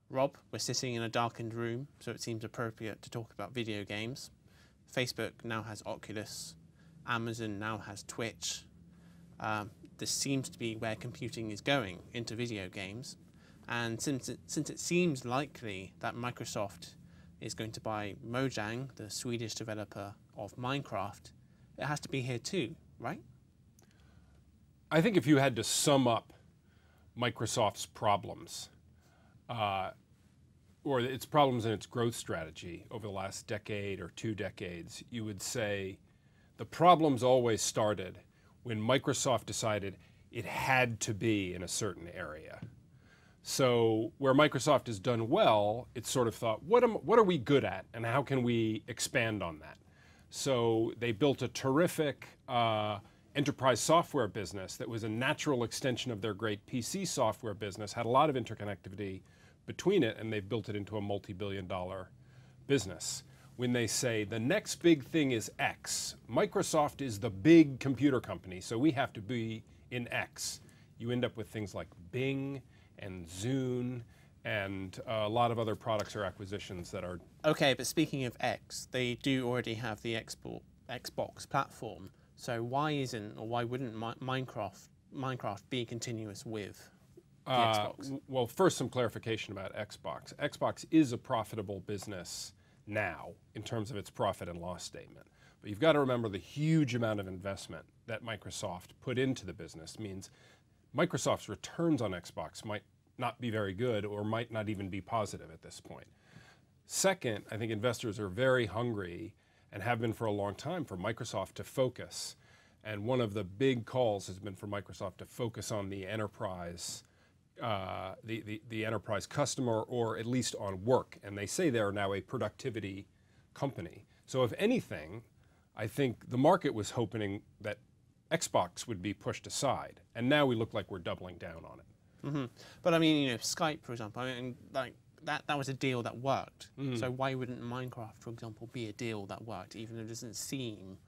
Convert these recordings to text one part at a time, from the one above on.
Rob, we're sitting in a darkened room, so it seems appropriate to talk about video games. Facebook now has Oculus. Amazon now has Twitch. This seems to be where computing is going, into video games. And since it seems likely that Microsoft is going to buy Mojang, the Swedish developer of Minecraft, it has to be here too, right? I think if you had to sum up Microsoft's problems, or its problems and its growth strategy over the last decade or 2 decades, you would say the problems always started when Microsoft decided it had to be in a certain area. So where Microsoft has done well, it's sort of thought, what are we good at and how can we expand on that? So they built a terrific enterprise software business that was a natural extension of their great PC software business, had a lot of interconnectivity between it, and they've built it into a multi-billion-dollar business. When they say the next big thing is X, Microsoft is the big computer company, so we have to be in X. You end up with things like Bing and Zune and a lot of other products or acquisitions that are... Okay, but speaking of X, they do already have the Xbox platform. So why isn't, or why wouldn't Minecraft be continuous with the Xbox? Well, first some clarification about Xbox. Xbox is a profitable business now in terms of its profit and loss statement. But you've got to remember the huge amount of investment that Microsoft put into the business means Microsoft's returns on Xbox might not be very good or might not even be positive at this point. Second, I think investors are very hungry and have been for a long time for Microsoft to focus. And one of the big calls has been for Microsoft to focus on the enterprise, the enterprise customer, or at least on work. And they say they're now a productivity company. So if anything, I think the market was hoping that Xbox would be pushed aside. And now we look like we're doubling down on it. Mm-hmm. But I mean, you know, Skype, for example, I mean, like that was a deal that worked. Mm. So why wouldn't Minecraft, for example, be a deal that worked, even though it doesn't seem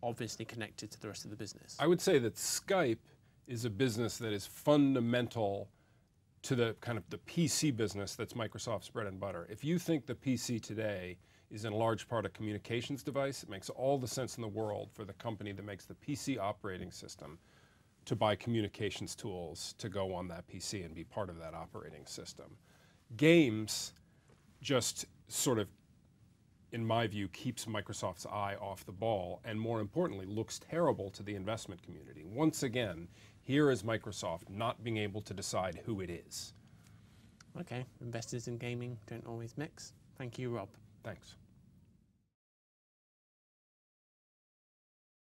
obviously connected to the rest of the business? I would say that Skype is a business that is fundamental to the kind of the PC business that's Microsoft's bread and butter. If you think the PC today is in large part a communications device, it makes all the sense in the world for the company that makes the PC operating system to buy communications tools to go on that PC and be part of that operating system. Games just sort of, in my view, keeps Microsoft's eye off the ball, and more importantly, looks terrible to the investment community. Once again, here is Microsoft not being able to decide who it is. Okay, investors in gaming don't always mix. Thank you, Rob. Thanks.